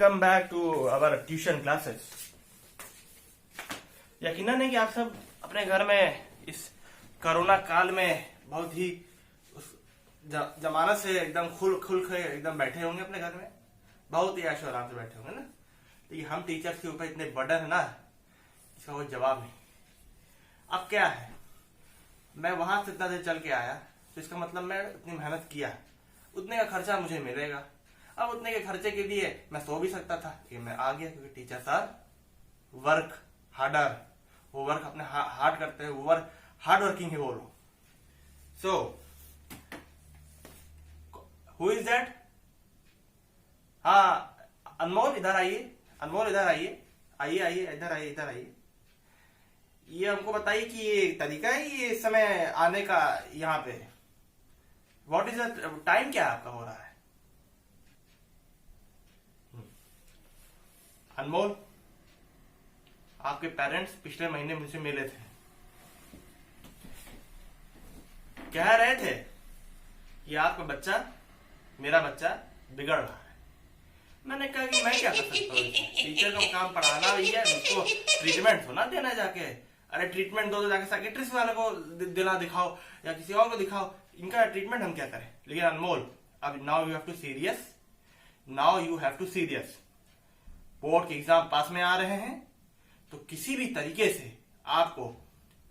Welcome back to our tuition classes. यकीनन है कि आप सब अपने घर में इस कोरोना काल में बहुत ही उस जमानत से एकदम खुल के एकदम बैठे होंगे अपने घर में, बहुत ही ऐशो आराम से बैठे होंगे ना। लेकिन हम टीचर्स के ऊपर इतने बर्डन है ना, इसका कोई जवाब नहीं। अब क्या है, मैं वहां से इतना देर चल के आया तो इसका मतलब मैं इतनी मेहनत किया, उतने का खर्चा मुझे मिलेगा। अब उतने के खर्चे के लिए मैं सो भी सकता था कि मैं आ गया, क्योंकि टीचर्स आर वर्क हार्डर, वो वर्क अपने हार्ड करते हैं, वो वर्क हार्ड वर्किंग है वो लोग। So who is that? हाँ अनमोल इधर आइए, अनमोल इधर आइए, आइए आइए इधर आइए, इधर आइए। ये हमको बताइए कि ये तरीका है ये समय आने का यहाँ पे, व्हाट इज द टाइम, क्या आपका हो रहा है? अनमोल, आपके पेरेंट्स पिछले महीने मुझसे मिले थे, कह रहे थे कि आपका बच्चा, मेरा बच्चा बिगड़ रहा है। मैंने कहा कि मैं क्या कर सकता हूँ, टीचर का काम पढ़ाना ही है, उसको ट्रीटमेंट होना देना जाके। अरे ट्रीटमेंट दो तो जाके साइकियाट्रिस्ट वाले को दिखाओ या किसी और को दिखाओ, इनका ट्रीटमेंट हम क्या करें। लेकिन अनमोल, अब now you have to serious, now you have to serious. Board के एग्जाम पास में आ रहे हैं, तो किसी भी तरीके से आपको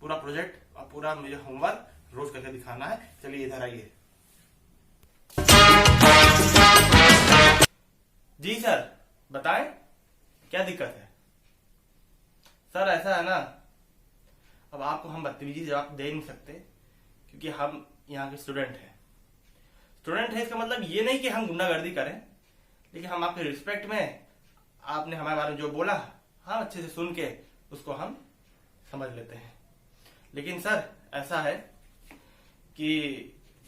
पूरा प्रोजेक्ट और पूरा मुझे होमवर्क रोज करके दिखाना है। चलिए इधर आइए। जी सर बताएं, क्या दिक्कत है? सर ऐसा है ना, अब आपको हम बदतमीजी जवाब दे नहीं सकते, क्योंकि हम यहाँ के स्टूडेंट हैं। स्टूडेंट है इसका मतलब ये नहीं कि हम गुंडागर्दी करें, लेकिन हम आपके रिस्पेक्ट में, आपने हमारे बारे में जो बोला, हम अच्छे से सुन के उसको हम समझ लेते हैं। लेकिन सर ऐसा है कि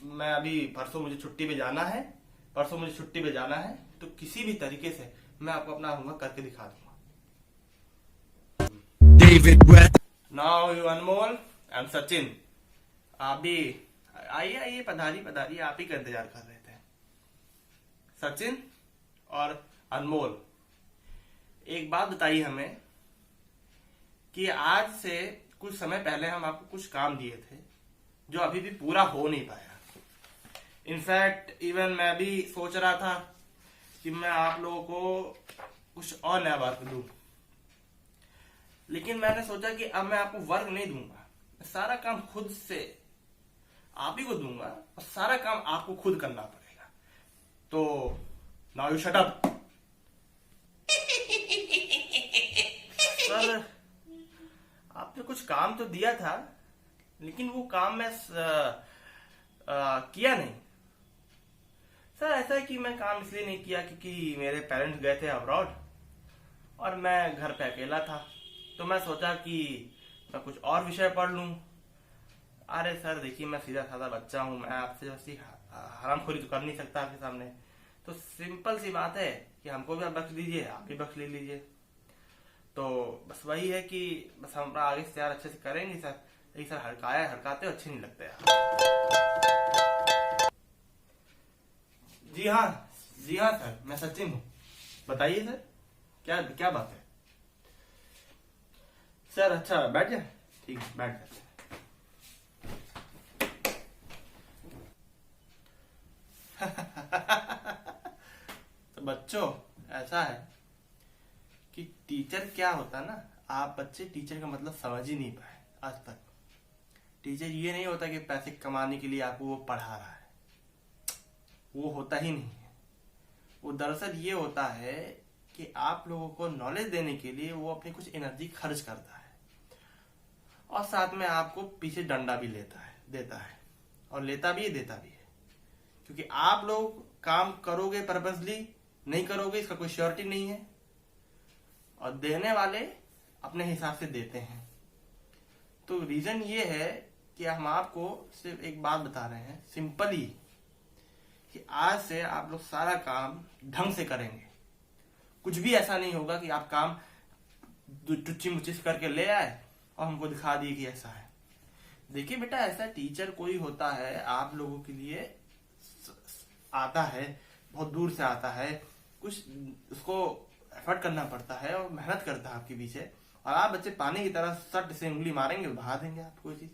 मैं अभी परसों मुझे छुट्टी पे जाना है, तो किसी भी तरीके से मैं आपको अपना होमवर्क करके दिखा दूंगा। Now you Anmol and Sachin, आप भी आइए आइए, पधारिए, आप ही का इंतजार कर रहे थे। सचिन और अनमोल, एक बात बताइए हमें कि आज से कुछ समय पहले हम आपको कुछ काम दिए थे जो अभी भी पूरा हो नहीं पाया। इनफैक्ट इवन मैं भी सोच रहा था कि मैं आप लोगों को कुछ और नया वर्क दूं, लेकिन मैंने सोचा कि अब मैं आपको वर्क नहीं दूंगा, सारा काम खुद से आप ही को दूंगा और सारा काम आपको खुद करना पड़ेगा। तो now you shut up. Sir आपने कुछ काम तो दिया था, लेकिन वो काम मैं किया नहीं। सर ऐसा है कि मैं काम इसलिए नहीं किया क्योंकि मेरे पेरेंट्स गए थे अब्रॉड और मैं घर पे अकेला था, तो मैं सोचा कि मैं कुछ और विषय पढ़ लूं। अरे सर देखिए, मैं सीधा साधा बच्चा हूं, मैं आपसे वैसी हरामखोरी तो कर नहीं सकता आपके सामने। तो सिंपल सी बात है कि हमको भी आप बख्श दीजिए, आप भी बख्श ले लीजिए। तो बस वही है कि बस हम आगे से यार अच्छे से करेंगे सर, लेकिन सर हड़काते अच्छे नहीं लगते यार। जी हाँ सर, मैं सचिन हूँ, बताइए सर क्या बात है। सर अच्छा बैठ जाए, ठीक है बैठ जाते हैं। तो बच्चों ऐसा है कि टीचर क्या होता है ना, आप बच्चे टीचर का मतलब समझ ही नहीं पाए आज तक। टीचर ये नहीं होता कि पैसे कमाने के लिए आपको वो पढ़ा रहा है, वो होता ही नहीं है। वो दरअसल ये होता है कि आप लोगों को नॉलेज देने के लिए वो अपनी कुछ एनर्जी खर्च करता है और साथ में आपको पीछे डंडा भी देता है और लेता भी है, देता भी है। क्योंकि आप लोग काम करोगे पर्पसली, नहीं करोगे इसका कोई श्योरिटी नहीं है, और देने वाले अपने हिसाब से देते हैं। तो रीजन ये है कि हम आपको सिर्फ एक बात बता रहे हैं सिंपली, कि आज से आप लोग सारा काम ढंग से करेंगे। कुछ भी ऐसा नहीं होगा कि आप काम टुच्ची मुच्ची करके ले आए और हमको दिखा दिए कि ऐसा है। देखिए बेटा, ऐसा टीचर कोई होता है, आप लोगों के लिए आता है, बहुत दूर से आता है, कुछ उसको एफर्ट करना पड़ता है और मेहनत करता है आपके पीछे, और आप बच्चे पानी की तरह सट से उंगली मारेंगे बहा देंगे आप कोई चीज।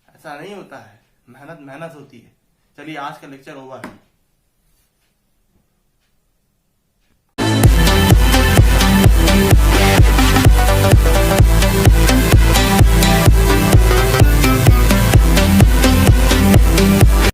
ऐसा नहीं होता है, मेहनत मेहनत होती है। चलिए आज का लेक्चर ओवर है।